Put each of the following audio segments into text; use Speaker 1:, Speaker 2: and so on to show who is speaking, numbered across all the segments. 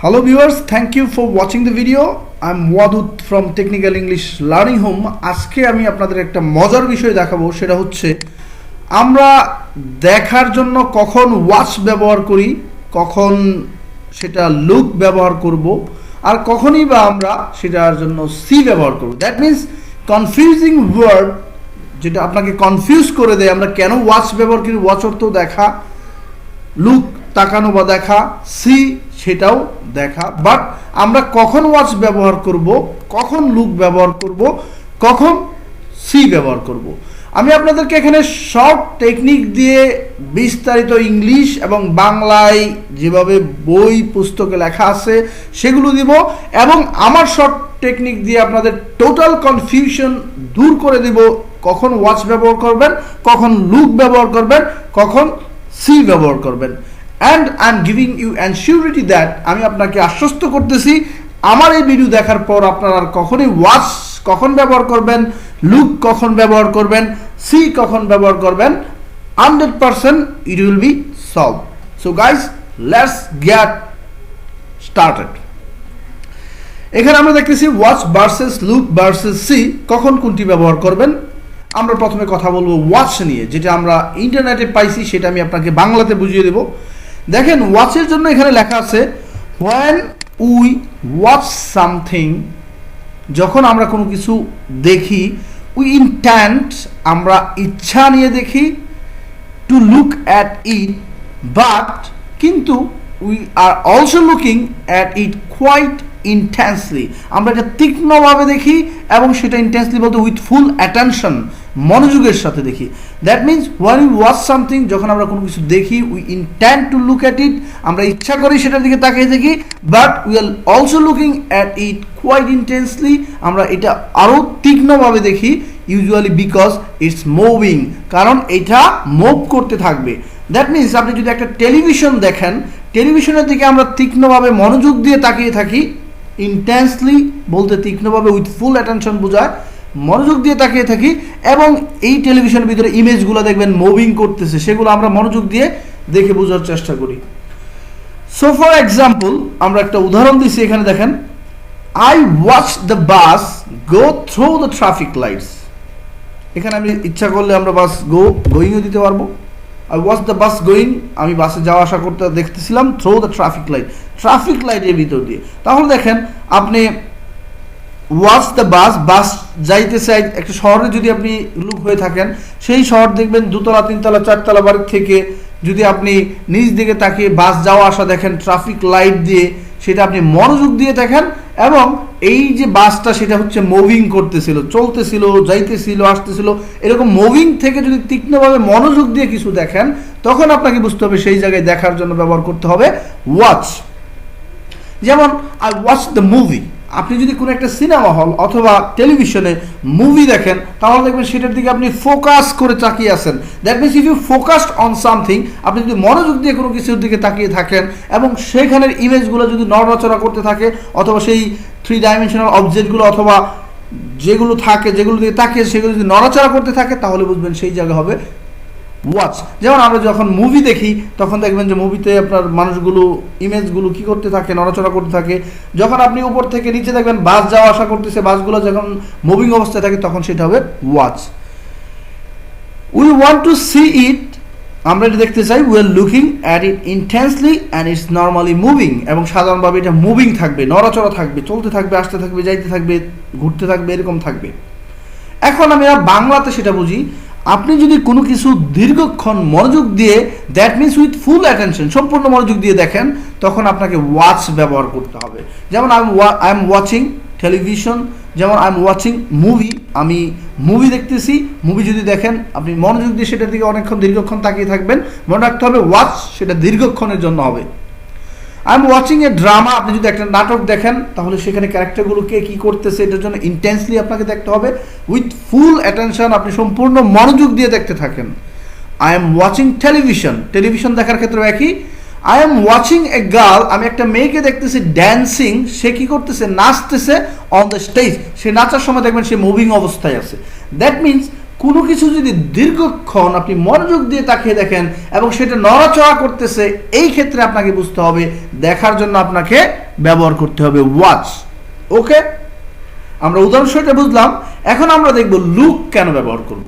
Speaker 1: Hello viewers, thank you for watching the video. I'm Wadud from Technical English Learning Home. আজকে আমি আপনাদের একটা মজার বিষয় দেখাবো, সেটা হচ্ছে আমরা দেখার জন্য কখন ওয়াচ ব্যবহার করি, কখন সেটা লুক ব্যবহার করব, আর কখনই বা আমরা সেটার জন্য সি ব্যবহার করব। দ্যাট মিন্স কনফিউজিং ওয়ার্ড যেটা আপনাকে কনফিউজ করে দেয়। আমরা কেন ওয়াচ ব্যবহার করি? ওয়াচ অর্থ দেখা, লুক তাকানো বা দেখা, সি সেটাও দেখা। বাট আমরা কখন ওয়াচ ব্যবহার করব, কখন লুক ব্যবহার করব, কখন সি ব্যবহার করব, আমি আপনাদেরকে এখানে সব টেকনিক দিয়ে বিস্তারিত ইংলিশ এবং বাংলায় যেভাবে বই পুস্তকে লেখা আছে সেগুলো দিব, এবং আমার শর্ট টেকনিক দিয়ে আপনাদের টোটাল কনফিউশন দূর করে দিব। কখন ওয়াচ ব্যবহার করবেন, কখন লুক ব্যবহার করবেন, কখন সি ব্যবহার করবেন। And I am giving you assurity that, আমি আপনাকে আশ্বস্ত করতেছি আমার এই ভিডিও দেখার পর আপনারা আর কখনই ওয়াচ কখন ব্যবহার করবেন, লুক কখন ব্যবহার করবেন, সি কখন ব্যবহার করবেন, 100% it will be solved. So guys, let's get started. এখানে আমরা দেখতেছি watch versus look versus see, কখন কোনটি ব্যবহার করবেন। আমরা প্রথমে কথা বলবো ওয়াচ নিয়ে, যেটা আমরা ইন্টারনেটে পাইছি, সেটা আমি আপনাকে বাংলাতে বুঝিয়ে দেব। দেখেন, ওয়াচের জন্য এখানে লেখা আছে when we watch something, যখন আমরা কোনো কিছু দেখি, we intend, আমরা ইচ্ছা নিয়ে দেখি, to look at it, but কিন্তু we are also looking at it quite intensely, আমরা এটা তীক্ষ্ণভাবে দেখি এবং সেটা ইন্টেন্সলি বলতে উইথ ফুল অ্যাটেনশন, মনোযোগের সাথে দেখি। That means when we watch something, যখন আমরা কোনো কিছু দেখি, we intend to look at it, আমরা ইচ্ছা করি সেটার দিকে তাকিয়ে দেখি, but we are also looking at it quite intensely, আমরা এটা আরও তীক্ষ্ণভাবে দেখি, ইউজুয়ালি বিকজ ইটস মুভিং, কারণ এটা মুভ করতে থাকবে। দ্যাট মিনস আপনি যদি একটা টেলিভিশন দেখেন, টেলিভিশনের দিকে আমরা তীক্ষ্ণভাবে মনোযোগ দিয়ে তাকিয়ে থাকি। ইন্টেন্সলি বলতে তীক্ষ্ণভাবে উইথ ফুল অ্যাটেনশন বোঝায়, মনোযোগ দিয়ে তাকিয়ে থাকি, এবং এই টেলিভিশনের ভিতরে ইমেজগুলো দেখবেন মুভিং করতেছে, সেগুলো আমরা মনোযোগ দিয়ে দেখে বোঝার চেষ্টা করি। সো ফর এক্সাম্পল, আমরা একটা উদাহরণ দিচ্ছি এখানে দেখেন, I watch the bus go through the traffic lights. এখানে আমি ইচ্ছা করলে আমরা বাস গোয়িংও দিতে পারবো। I watch the bus going, আমি বাসে যাওয়া আসা করতে দেখতেছিলাম, through the traffic light, traffic লাইটের ভিতর দিয়ে। তাহলে দেখেন, আপনি ওয়াচ দ্য বাস, বাস যাইতেছে একটা শহরে, যদি আপনি লুক হয়ে থাকেন, সেই শহর দেখবেন দুতলা, তিনতলা, চারতলা বাড়ির থেকে যদি আপনি নিচ দিকে তাকিয়ে বাস যাওয়া আসা দেখেন ট্রাফিক লাইট দিয়ে, সেটা আপনি মনোযোগ দিয়ে দেখেন, এবং এই যে বাসটা সেটা হচ্ছে মুভিং করতেছিল, চলতেছিল, যাইতেছিল, আসতেছিল, এরকম মুভিং থেকে যদি তীক্ষ্ণভাবে মনোযোগ দিয়ে কিছু দেখেন, তখন আপনাকে বুঝতে হবে সেই জায়গায় দেখার জন্য ব্যবহার করতে হবে ওয়াচ। যেমন আই ওয়াচ দ্য মুভি, আপনি যদি কোনো একটা সিনেমা হল অথবা টেলিভিশনে মুভি দেখেন, তাহলে দেখবেন সেটার দিকে আপনি ফোকাস করে তাকিয়ে আছেন। That means if you focused on something, আপনি যদি মনোযোগ দিয়ে কোনো কিছুর দিকে তাকিয়ে থাকেন এবং সেখানের ইমেজগুলো যদি নড়াচড়া করতে থাকে, অথবা সেই 3 ডাইমেনশনাল অবজেক্টগুলো অথবা যেগুলো থাকে, যেগুলো দিকে তাকিয়ে সেগুলো যদি নড়াচড়া করতে থাকে, তাহলে বুঝবেন সেই জায়গা হবে ওয়াচ। যেমন আমরা যখন মুভি দেখি, তখন দেখবেন যে মুভিতে আপনার মানুষগুলো, ইমেজগুলো কি করতে থাকে, নড়াচড়া করতে থাকে। যখন আপনি উপর থেকে নিচে দেখবেন বাস যাওয়া আসা করতেছে, বাসগুলো যখন মুভিং অবস্থায় থাকে, তখন সেটা হবে watch. We want to see it, আমরা এটা দেখতে চাই, we are looking at it intensely and it's normally moving, এবং সাধারণভাবে এটা মুভিং থাকবে, নড়াচড়া থাকবে, চলতে থাকবে, আসতে থাকবে, যাইতে থাকবে, ঘুরতে থাকবে, এরকম থাকবে। এখন আমি বাংলাতে সেটা বুঝি, আপনি যদি কোনো কিছু দীর্ঘক্ষণ মনোযোগ দিয়ে, that means with full attention, সম্পূর্ণ মনোযোগ দিয়ে দেখেন, তখন আপনাকে ওয়াচ ব্যবহার করতে হবে। যেমন আই এম ওয়াচিং টেলিভিশন, যেমন আই এম ওয়াচিং মুভি, আমি মুভি দেখতেছি। মুভি যদি দেখেন, আপনি মনোযোগ দিয়ে সেটার দিকে অনেকক্ষণ দীর্ঘক্ষণ তাকিয়ে থাকবেন, মনে রাখতে হবে ওয়াচ সেটা দীর্ঘক্ষণের জন্য হবে। I am watching a drama, আপনি যদি একটা নাটক দেখেন, তাহলে সেখানে ক্যারেক্টারগুলোকে কি করতেছে এটার জন্য ইন্টেন্সলি আপনাকে দেখতে হবে, উইথ ফুল অ্যাটেনশন, আপনি সম্পূর্ণ মনোযোগ দিয়ে দেখতে থাকেন। I am watching television, television দেখার ক্ষেত্রে একই। I am watching a girl, আমি একটা মেয়েকে দেখতেছি ড্যান্সিং, সে কি করতেছে, নাচতেছে অন দ্য স্টেজ, সে নাচার সময় দেখবেন সে মুভিং অবস্থায় আছে। দ্যাট মিনস কোনো কিছু যদি দীর্ঘক্ষণ আপনি মনোযোগ দিয়ে তাকিয়ে দেখেন এবং সেটা নড়াচড়া করতেছে, এই ক্ষেত্রে আপনাকে বুঝতে হবে দেখার জন্য আপনাকে ব্যবহার করতে হবে ওয়াচ। ওকে, আমরা উদাহরণসহিত বুঝলাম। এখন আমরা দেখব লুক কেন ব্যবহার করব।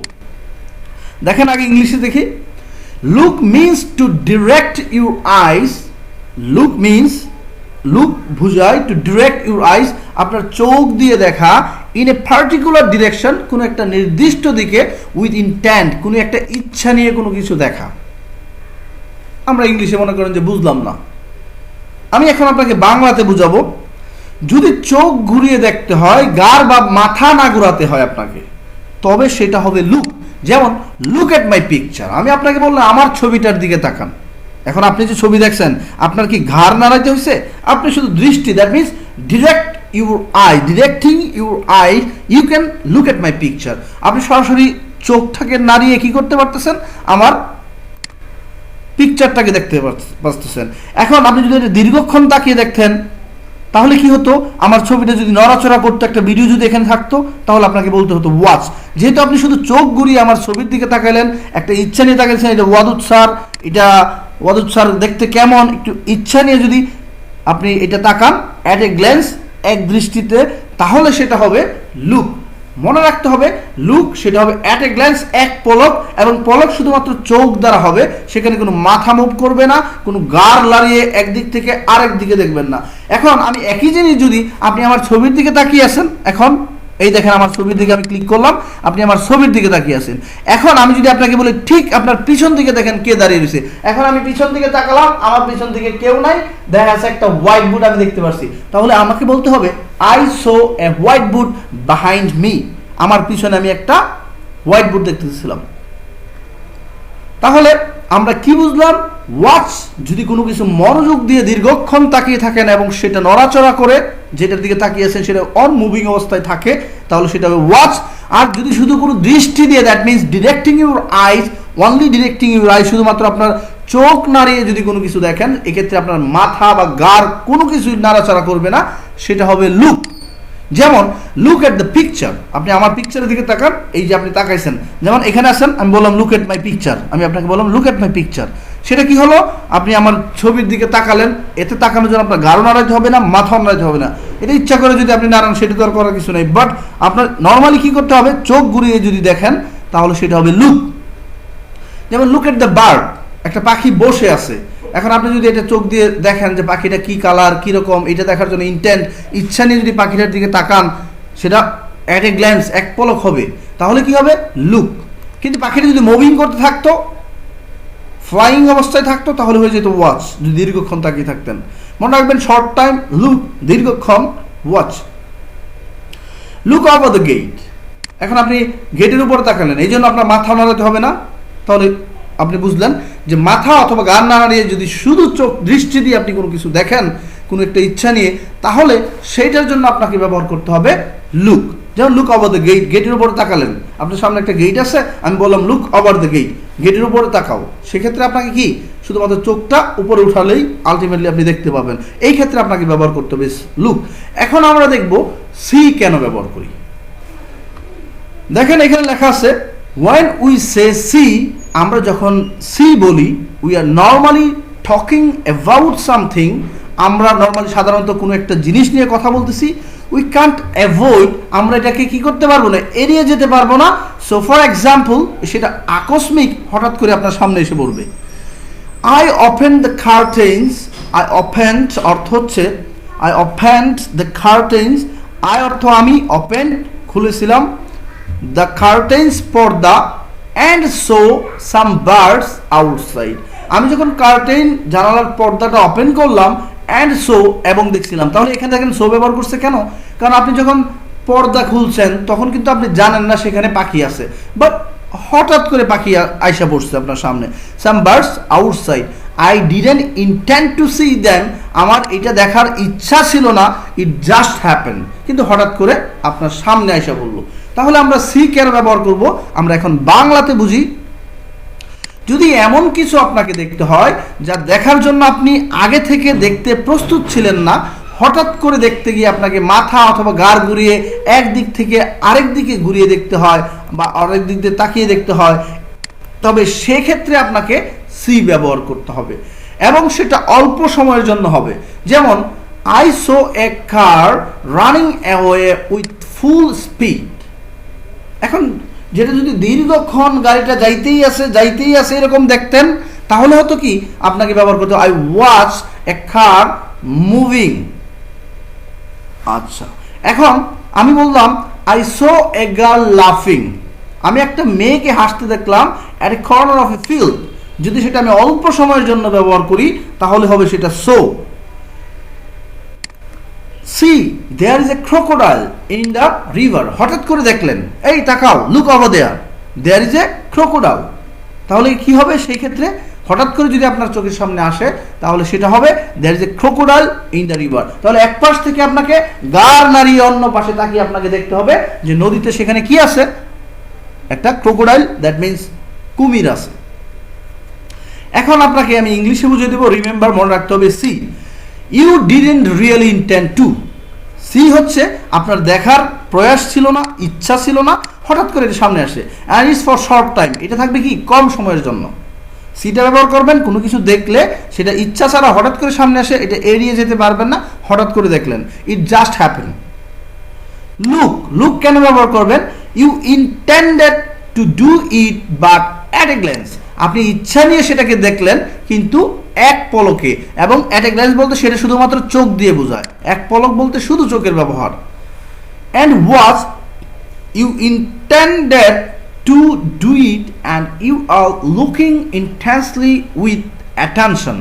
Speaker 1: দেখেন আগে ইংলিশে দেখি। Look means to direct your eyes. Look means, look বুঝায় টু ডিরেক্ট ইউর আইস, আপনার চোখ দিয়ে দেখা, ইন এ পার্টিকুলার ডিরেকশন, কোনো একটা নির্দিষ্ট দিকে, উইথ ইনটেন্ট, কোনো একটা ইচ্ছা নিয়ে কোনো কিছু দেখা। আমরা ইংলিশে মনে করেন যে বুঝলাম না, আমি এখন আপনাকে বাংলাতে বুঝাবো। যদি চোখ ঘুরিয়ে দেখতে হয়, গার বা মাথা না ঘুরাতে হয় আপনাকে, তবে সেটা হবে লুক। যেমন লুক এট মাই পিকচার, আমি আপনাকে বললাম আমার ছবিটার দিকে তাকান। এখন আপনি যে ছবি দেখছেন, আপনার কি ঘাড় নাড়াইতে হয়েছে? আপনি শুধু দৃষ্টি, that means direct your eye, directing your eye, you can look at my picture. আপনি সরাসরি চোখটাকে নাড়িয়ে কি করতে পারতেছেন? আমার পিকচারটাকে দেখতে পারতেছেন। এখন আপনি যদি এটা দীর্ঘক্ষণ তাকিয়ে দেখতেন, তাহলে কি হতো? আমার ছবিটা যদি নড়াচড়া করতো, একটা ভিডিও যদি এখানে থাকতো, তাহলে আপনাকে বলতে হতো ওয়াচ। যেহেতু আপনি শুধু চোখ ঘুরিয়ে আমার ছবির দিকে তাকাইলেন, একটা ইচ্ছা নিয়ে তাকাইছেন, এটা ওয়াদুদ স্যার, এটা ওয়াদুদ স্যার দেখতে কেমন, একটু ইচ্ছা নিয়ে যদি আপনি এটা তাকান অ্যাট এ গ্ল্যান্স, এক দৃষ্টিতে, তাহলে সেটা হবে লুক। মনে রাখতে হবে লুক সেটা হবে অ্যাট এ গ্ল্যান্স, এক পলক, এবং পলক শুধুমাত্র চোখ দ্বারা হবে, সেখানে কোনো মাথা মুভ করবে না, কোনো গাড় লাড়িয়ে একদিক থেকে আরেক দিকে দেখবেন না। এখন আমি একই জিনিস যদি আপনি আমার ছবির দিকে তাকিয়ে আছেন, এখন এই দেখেন আমার ছবির দিকে আমি ক্লিক করলাম, আপনি আমার ছবির দিকে তাকিয়ে আছেন। এখন আমি যদি আপনাকে বলি ঠিক আপনার পিছন দিকে দেখেন কে দাঁড়িয়ে রয়েছে, এখন আমি পিছন দিকে তাকালাম, আমার পিছন দিকে কেউ নাই, দেখা যাচ্ছে একটা হোয়াইট বোর্ড আমি দেখতে পাচ্ছি, তাহলে আমাকে বলতে হবে I so a white board behind me, আমার পিছনে আমি একটা হোয়াইট বোর্ড দেখতেছিলাম। তাহলে আমরা কি বুঝলাম? ওয়াচ, যদি কোনো কিছু মনোযোগ দিয়ে দীর্ঘক্ষণ তাকিয়ে থাকেন এবং সেটা নড়াচড়া করে, যেটার দিকে তাকিয়ে আছেন সেটা অন মুভিং অবস্থায় থাকে, তাহলে সেটা হবে ওয়াচ। আর যদি শুধু কোনো দৃষ্টি দিয়ে, that means directing your eyes, only directing your eyes, শুধুমাত্র আপনার চোখ নাড়িয়ে যদি কোনো কিছু দেখেন, এক্ষেত্রে আপনার মাথা বা গার কোনো কিছু নাড়াচাড়া করবে না, সেটা হবে লুক। যেমন লুক এট দ্য পিকচার, আপনি আমার পিকচারের দিকে তাকান, এই যে আপনি তাকাইছেন, যেমন এখানে আছেন, আমি বললাম লুক এট মাই পিকচার, আমি আপনাকে বললাম লুক এট মাই পিকচার, সেটা কি হলো? আপনি আমার ছবির দিকে তাকালেন, এতে তাকানোর জন্য আপনার গাঢ় নাড়াইতে হবে না, মাথাও নাড়াইতে হবে না, এটা ইচ্ছা করে যদি আপনি নাড়ান সেটা তো আর করার কিছু নেই, বাট আপনার নর্মালি কি করতে হবে? চোখ ঘুরিয়ে যদি দেখেন, তাহলে সেটা হবে লুক। যেমন লুক এট দ্য বার্ড, একটা পাখি বসে আছে, এখন আপনি যদি এটা চোখ দিয়ে দেখেন যে পাখিটা কি কালার, কীরকম, এটা দেখার জন্য ইন্টেন্ট, ইচ্ছা নিয়ে যদি পাখিটার দিকে তাকান, সেটা অ্যাট এ গ্ল্যান্স, এক পলক হবে, তাহলে কি হবে? লুক। কিন্তু পাখিটা যদি মুভিং করতে থাকতো, ফ্লাইং অবস্থায় থাকতো, তাহলে হয়ে যেত ওয়াচ, যদি দীর্ঘক্ষণ তাকিয়ে থাকতেন। মনে রাখবেন, শর্ট টাইম লুক, দীর্ঘক্ষণ watch. Look over the gate, এখন আপনি গেটের উপরে তাকালেন, এই জন্য আপনার মাথা নাড়াতে হবে না, তাহলে আপনি বুঝলেন যে মাথা অথবা গান না নাড়িয়ে যদি শুধু চোখ দৃষ্টি দিয়ে আপনি কোনো কিছু দেখেন, কোনো একটা ইচ্ছা নিয়ে, তাহলে সেইটার জন্য আপনাকে ব্যবহার করতে হবে লুক। যেমন লুক ওভার দ্য গেট, গেটের উপরে তাকালেন, আপনার সামনে একটা গেট আছে, আমি বললাম লুক ওভার দ্য গেট, গেটের উপরে তাকাও, সেক্ষেত্রে আপনাকে কি শুধুমাত্র চোখটা উপরে উঠালেই আলটিমেটলি আপনি দেখতে পাবেন, এই ক্ষেত্রে আপনাকে ব্যবহার করতে হবে লুক। এখন আমরা দেখব সি কেন ব্যবহার করি। দেখেন এখানে লেখা আছে when we say see, আমরা যখন সি বলি, we are normally talking about something, আমরা নর্মালি সাধারণত কোনো একটা জিনিস নিয়ে কথা বলতেছি, we can't avoid, আমরা এটাকে কি করতে পারবো না, এড়িয়ে যেতে পারবো না। সো ফর এক্সাম্পল, সেটা আকস্মিক হঠাৎ করে আপনার সামনে এসে পড়বে। I opened the curtains, I opened অর্থ হচ্ছে I opened the curtains, I অর্থ আমি, opened খুলেছিলাম, the curtains পর্দা, and saw some birds outside, আমি যখন কার্টেন জানালার পর্দাটা ওপেন করলাম, and saw এবং দেখছিলাম, তাহলে এখানে দেখেন সো ব্যবহার করছে কেন? কারণ আপনি যখন পর্দা খুলছেন তখন কিন্তু আপনি জানেন না সেখানে পাখি আছে, বাট হঠাৎ করে পাখি আইসা পড়ছে আপনার সামনে। some birds outside, I didn't intend to see them, আমার এটা দেখার ইচ্ছা ছিল না, it just happened, কিন্তু হঠাৎ করে আপনার সামনে আইসা পড়লো। তাহলে আমরা সি কেন ব্যবহার করব, আমরা এখন বাংলাতে বুঝি। যদি এমন কিছু আপনাকে দেখতে হয় যা দেখার জন্য আপনি আগে থেকে দেখতে প্রস্তুত ছিলেন না, হঠাৎ করে দেখতে গিয়ে আপনাকে মাথা অথবা গাড় ঘুরিয়ে এক দিক থেকে আরেক দিকে ঘুরিয়ে দেখতে হয় বা আরেক দিক দিয়ে তাকিয়ে দেখতে হয়, তবে সেক্ষেত্রে আপনাকে সি ব্যবহার করতে হবে এবং সেটা অল্প সময়ের জন্য হবে। যেমন I saw a car running away with full speed. এখন যেটা যদি দীর্ঘক্ষণ গাড়িটা যাইতেই আছে এরকম দেখতেন, তাহলে হতো কি আপনাকে ব্যবহার করতে I watch a car moving. আচ্ছা, এখন আমি বললাম I saw a girl laughing. আমি একটা মেয়েকে হাসতে দেখলাম at a corner of a field. যদি সেটা আমি অল্প সময়ের জন্য ব্যবহার করি তাহলে হবে সেটা so. See, there is a crocodile in the river. হঠাৎ করে দেখলেন, এই তাকাও, look over there. There is a crocodile. তাহলে কি হবে সেই ক্ষেত্রে? হঠাৎ করে যদি আপনার চোখের সামনে আসে তাহলে সেটা হবে there is a crocodile in the river. তাহলে এক পাশ থেকে আপনাকে গাড় নাড়িয়ে অন্য পাশে তাকিয়ে আপনাকে দেখতে হবে যে নদীতে সেখানে কি আছে? একটা crocodile, that means কুমির আছে। এখন আপনাকে আমি ইংলিশে বুঝিয়ে দেব। রিমেম্বার, মনে রাখতে হবে see, you didn't really intend to. See হচ্ছে আপনার দেখার প্রয়াস ছিল না, ইচ্ছা ছিল না, হঠাৎ করে এটা সামনে আসে। And it's for short time, এটা থাকবে কি কম সময়ের জন্য। সিটা ব্যবহার করবেন কোনো কিছু দেখলে সেটা ইচ্ছা ছাড়া হঠাৎ করে সামনে আসে, এটা এড়িয়ে যেতে পারবেন না, হঠাৎ করে দেখলেন, it just happen. Look, look কেন ব্যবহার করবেন? You intended to do it but at a glance. আপনি ইচ্ছা নিয়ে সেটাকে দেখলেন কিন্তু এক পলকে, এবং অ্যাট এ গ্ল্যান্স বলতে সেটা শুধুমাত্র চোখ দিয়ে বোঝায়, এক পলক বলতে শুধু চোখের ব্যবহার। And was, you intended to do it and you are looking intensely with attention.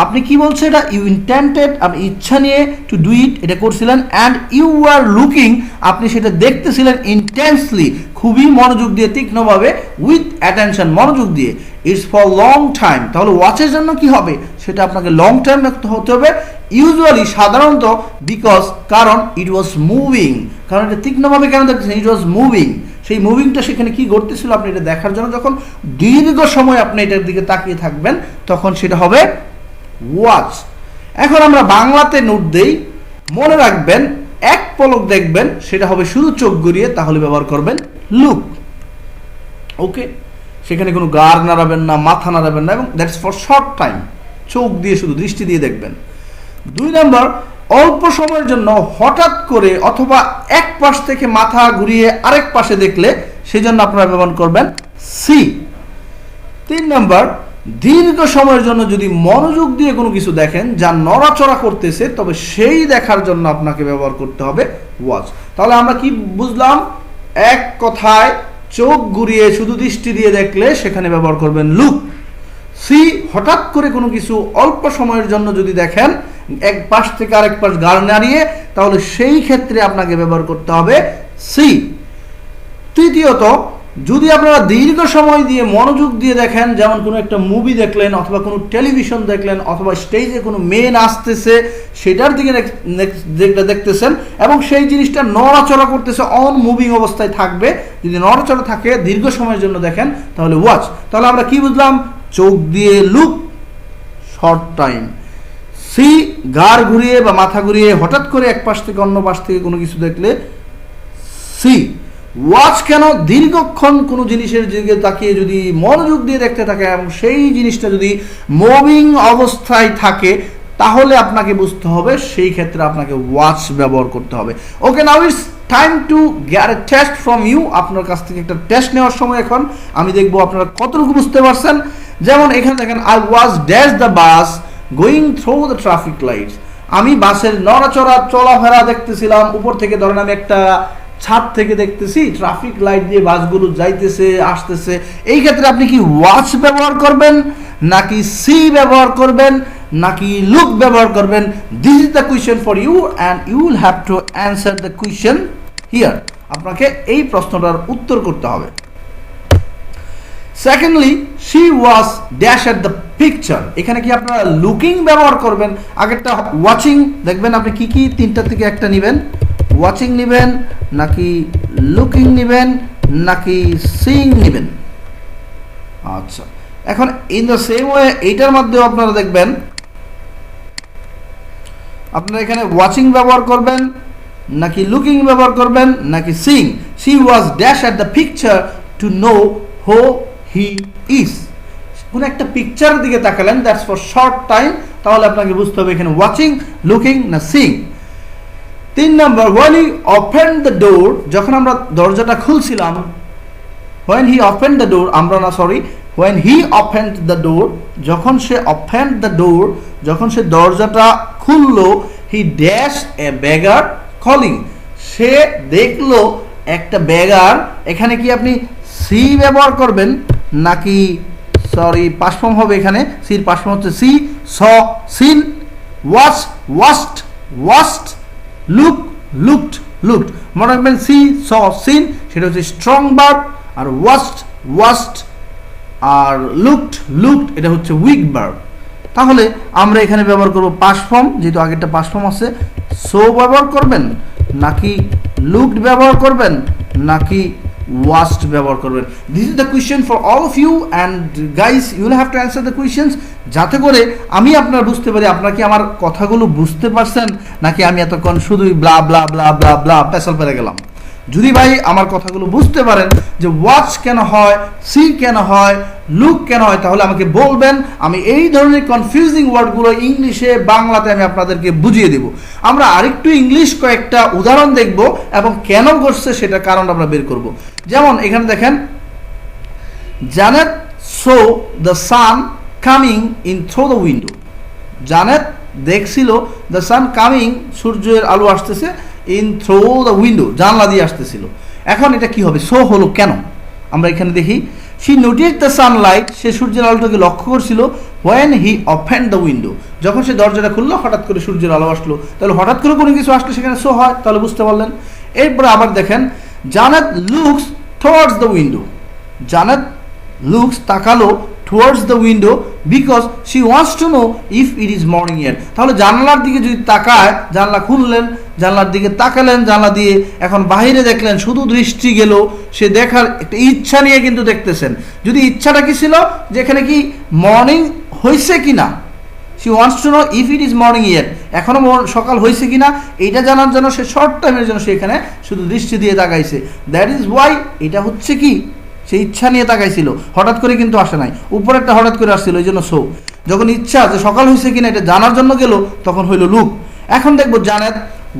Speaker 1: আপনি কি বলছেন এটা? ইউ ইন্টেন্ডেড, আপনি ইচ্ছা নিয়ে, টু ডু ইট এটা করছিলেন, অ্যান্ড ইউ আর লুকিং, আপনি সেটা দেখতেছিলেন, ইন্টেন্সলি খুবই মনোযোগ দিয়ে, তীক্ষ্ণভাবে, উইথ অ্যাটেনশন মনোযোগ দিয়ে। ইটস ফর লং টাইম, তাহলে ওয়াচের জন্য কি হবে? সেটা আপনাকে লং টাইম হতে হবে। ইউজুয়ালি, সাধারণত, বিকজ, কারণ, ইট ওয়াজ মুভিং, কারণ এটা তীক্ষ্ণভাবে কেন দেখতেছেন? ইট ওয়াজ মুভিং, সেই মুভিংটা সেখানে কি ঘটতেছিল আপনি এটা দেখার জন্য যখন দীর্ঘ সময় আপনি এটার দিকে তাকিয়ে থাকবেন তখন সেটা হবে ওয়াচ। এখন আমরা বাংলাতে নোট দেই, মনে রাখবেন এক পলক দেখবেন সেটা হবে শুধু চোখ গড়িয়ে, তাহলে ব্যবহার করবেন লুক। ওকে, সেখানে কোনো গাড় নাড়াবেন না, মাথা নাড়াবেন না, এবং দ্যাটস ফর শর্ট টাইম, চোখ দিয়ে শুধু দৃষ্টি দিয়ে দেখবেন। 2 নম্বর, অল্প সময়ের জন্য হঠাৎ করে অথবা এক পাশ থেকে মাথা ঘুরিয়ে আরেক পাশে দেখলে সেজন্য আপনারা ব্যবহার করবেন সি। 3 নম্বর, দীর্ঘ সময়ের জন্য যদি মনোযোগ দিয়ে কোনো কিছু দেখেন যা নড়াচড়া করতেছে তবে সেই দেখার জন্য আপনাকে ব্যবহার করতে হবে ওয়াচ। তাহলে আমরা কি বুঝলাম? এক কথায় চোখ ঘুরিয়ে শুধু দৃষ্টি দিয়ে দেখলে সেখানে ব্যবহার করবেন লুক। সি, হঠাৎ করে কোনো কিছু অল্প সময়ের জন্য যদি দেখেন এক পাশ থেকে আরেক পাশ গাড় নাড়িয়ে, তাহলে সেই ক্ষেত্রে আপনাকে ব্যবহার করতে হবে সি। তৃতীয়ত, যদি আপনারা দীর্ঘ সময় দিয়ে মনোযোগ দিয়ে দেখেন, যেমন কোনো একটা মুভি দেখলেন অথবা কোনো টেলিভিশন দেখলেন অথবা স্টেজে কোনো মেয়ে নাচতেছে সেটার দিকে দেখতেছেন এবং সেই জিনিসটা নড়াচড়া করতেছে, অন মুভিং অবস্থায় থাকবে, যদি নড়াচড়া থাকে দীর্ঘ সময়ের জন্য দেখেন তাহলে ওয়াচ। তাহলে আমরা কি বুঝলাম? চোখ দিয়ে লুক, শর্ট টাইম। সি, গাড় ঘুরিয়ে বা মাথা ঘুরিয়ে হঠাৎ করে এক পাশ থেকে অন্য পাশ থেকে কোনো কিছু দেখলে সি। ওয়াচ কেন? দীর্ঘক্ষণ কোনো জিনিসের দিকে তাকিয়ে যদি মনোযোগ দিয়ে দেখতে থাকে এবং সেই জিনিসটা যদি মুভিং অবস্থায় থাকে তাহলে আপনাকে বুঝতে হবে সেই ক্ষেত্রে আপনাকে ওয়াচ ব্যবহার করতে হবে। Okay, now it's time to get a test from you. আপনার কাছ থেকে একটা টেস্ট নেওয়ার সময় এখন। আমি দেখবো আপনারা কতটুকু বুঝতে পারছেন। যেমন এখানে দেখেন, I was dash the bus going through the traffic lights. আমি বাসের নড়াচড়া চলাফেরা দেখতেছিলাম, উপর থেকে ধরেন আমি একটা ছাদ থেকে দেখতেছি ট্রাফিক লাইট দিয়ে বাসগুলো যাইতেছে আসতেছে। এই ক্ষেত্রে আপনি কি ওয়াচ ব্যবহার করবেন নাকি সি ব্যবহার করবেন নাকি লুক ব্যবহার করবেন? This is the question for you and you will have to answer the question here. আপনাকে এই প্রশ্নটার উত্তর করতে হবে। Secondly, she was dash at the picture. এখানে কি আপনারা লুকিং ব্যবহার করবেন? আগেরটা ওয়াচিং, দেখবেন আপনি কি কি তিনটা থেকে একটা নেবেন, ওয়াচিং নেবেন নাকি লুকিং নেবেন নাকি সিইং নেবেন। আচ্ছা, এখন ইন দ্য সেম ওয়ে এইটার মধ্যেও আপনারা দেখবেন আপনারা এখানে ওয়াচিং ব্যবহার করবেন নাকি লুকিং ব্যবহার করবেন নাকি seeing. She was dash at the picture to know who he is. কোন একটা পিকচারের দিকে তাকালেন, দ্যাটস ফর শর্ট টাইম, তাহলে আপনাকে বুঝতে হবে এখানে ওয়াচিং, লুকিং না সিং। 3 নম্বর, when he opened the door, যখন আমরা দরজাটা খুলছিলাম, when he opened the door, when he opened the door, যখন সে opened the door, যখন সে দরজাটা খুললো, he dashed a beggar calling, সে দেখলো একটা বেগার। এখানে কি আপনি সি ব্যবহার করবেন নাকি পাস্ট ফর্ম হবে? এখানে সির পাস্ট ফর্ম হচ্ছে see, saw, seen, watch, watched, watched, look, looked, looked. মনে রাখবেন সি, স, সিন সেটা হচ্ছে স্ট্রং ভার্ব, আর ওয়াস্ট, ওয়াস্ট, আর লুকড, লুকড এটা হচ্ছে উইক ভার্ব। তাহলে আমরা এখানে ব্যবহার করব পাস্ট ফর্ম, যেহেতু আগেরটা পাস্ট ফর্ম আছে। সো ব্যবহার করবেন নাকি লুকড ব্যবহার করবেন নাকি ওয়াস্ট ব্যবহার করবেন? This is the question for all of you and guys, you will have to answer the questions, যাতে করে আমি আপনার বুঝতে পারি আপনার কি আমার কথাগুলো বুঝতে পারছেন নাকি আমি এতক্ষণ শুধুই ব্লা ব্লা ব্লা ব্লা ব্লা পেছাল পেরে গেলাম। যদি ভাই আমার কথাগুলো বুঝতে পারেন যে ওয়াচ কেন হয়, সি কেন হয়, লুক কেন হয়, তাহলে আমাকে বলবেন। আমি এই ধরনের কনফিউজিং ওয়ার্ডগুলো ইংলিশে বাংলাতে আমি আপনাদেরকে বুঝিয়ে দেব। আমরা আরেকটু ইংলিশ কয়েকটা উদাহরণ দেখব এবং কেন ঘটছে সেটার কারণ আমরা বের করব। যেমন এখানে দেখেন, Janet saw the sun coming in through the window, Janet দেখছিল দ্য সান কামিং, সূর্যের আলো আসতেছে, ইন থ্রু দ্য উইন্ডো জানলা দিয়ে আসতেছিল। এখন এটা কি হবে? সো হলো কেন? আমরা এখানে দেখি, শি নোটিস দ্য সানলাইট, সে সূর্যের আলোটাকে লক্ষ্য করছিল। When he opened the window, যখন সে দরজাটা খুললো হঠাৎ করে সূর্যের আলো আসলো, তাহলে হঠাৎ করে কোনো কিছু আসলে সেখানে সো হয়, তাহলে বুঝতে পারলেন। এরপরে আবার দেখেন, Janet looks towards the window, Janet looks তাকালো towards the window because she wants to know if it is morning yet. তাহলে জানলার দিকে যদি তাকায়, জানলা খুললেন, জানলার দিকে তাকালেন, জানলা দিয়ে এখন বাহিরে দেখলেন, শুধু দৃষ্টি গেল, সে দেখার একটা ইচ্ছা নিয়ে কিন্তু দেখতেছেন। যদি ইচ্ছাটা কি ছিল যে এখানে কি মর্নিং হয়েছে কিনা, she wants to know if it is morning yet, এখনো সকাল হয়েছে কিনা এইটা জানার জন্য সে শর্ট টাইমের জন্য সে এখানে শুধু দৃষ্টি দিয়ে তাকাইছে। দ্যাট ইজ ওয়াই, এটা হচ্ছে কি সে ইচ্ছা নিয়ে তাকাইছিল, হঠাৎ করে কিন্তু আসে নাই, উপরে একটা হঠাৎ করে আসছিল, এই জন্য সো। যখন ইচ্ছা যে সকাল হয়েছে কিনা এটা জানার জন্য গেল, তখন হইল লুক। এখন দেখবো Janet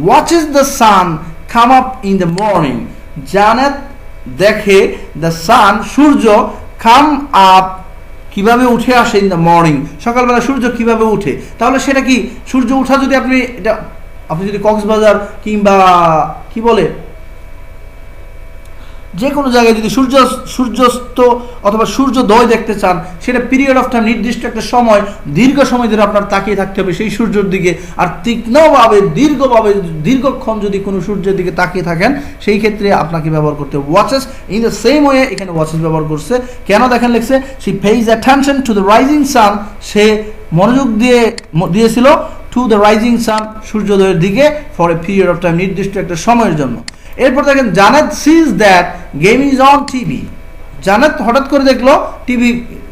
Speaker 1: watches the sun come up in the morning, Janet দেখে the San Surya come up কিভাবে উঠে আসে ইন দ্য মর্নিং, সকালবেলা সূর্য কিভাবে উঠে। তাহলে সেটা কি সূর্য উঠা যদি আপনি যদি কক্সবাজার কিংবা কি বলে যে কোনো জায়গায় যদি সূর্যাস্ত অথবা সূর্যোদয় দেখতে চান, সেটা পিরিয়ড অফ টাইম, নির্দিষ্ট একটা সময়, দীর্ঘ সময় ধরে আপনার তাকিয়ে থাকতে হবে সেই সূর্যের দিকে। আর তীক্ষ্ণভাবে দীর্ঘক্ষণ যদি কোনো সূর্যের দিকে তাকিয়ে থাকেন, সেই ক্ষেত্রে আপনাকে ব্যবহার করতে হবে watches. In the same way এখানে ওয়াচেস ব্যবহার করছে। কেন দেখেন লিখছে, she pays attention to the rising sun, সে মনোযোগ দিয়েছিল টু দ্য রাইজিং সান, সূর্যোদয়ের দিকে, for a period of time, নির্দিষ্ট একটা সময়ের জন্য। এরপর দেখেন, Janet sees that game is on TV, Janet হঠাৎ করে দেখলো টিভি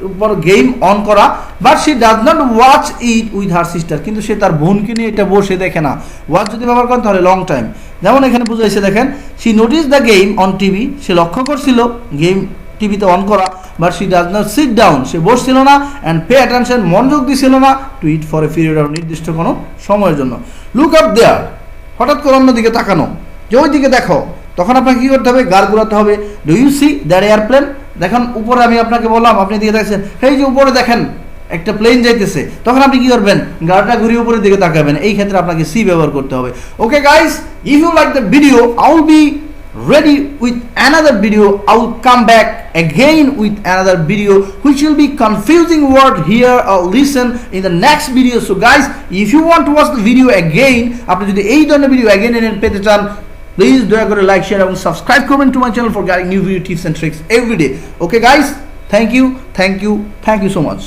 Speaker 1: উপর গেম অন করা, but she does not watch it with her sister, কিন্তু সে তার বোনকে নিয়ে এটা বসে দেখে না। ওয়াচ যদি ব্যবহার করেন তাহলে লং টাইম। যেমন এখানে বুঝাইছে, দেখেন, she notice the game on TV, সে লক্ষ্য করছিল গেম টিভিতে অন করা, but she does not sit down, সে বসছিল না, অ্যান্ড পে অ্যাটেনশন, মনোযোগ দিছিল না, to it for a period of, নির্দিষ্ট কোনো সময়ের জন্য। লুক আপ দেয়ার, হঠাৎ করে অন্যদিকে তাকানো, যে ওই দিকে দেখো, তখন আপনাকে কী করতে হবে? গার ঘুরাতে হবে। Do you see that airplane, দেখেন উপরে, আমি আপনাকে বললাম আপনি দিকে দেখছেন, এই যে উপরে দেখেন একটা প্লেন যাইতেছে, তখন আপনি কি করবেন? গাড়িটা ঘুরিয়ে উপরের দিকে তাকাবেন। এই ক্ষেত্রে আপনাকে সি ব্যবহার করতে হবে। Okay guys, if you like the video, I will be ready with another video. I will come back again with another video which will be confusing word here or listen in the next video. So guys, if you want to watch the video again, আপনি যদি এই ধরনের video again পেতে চান, please দয়া করে like, share এবং subscribe করবেন to my channel for getting new video tips and tricks every day. Okay guys, thank you so much.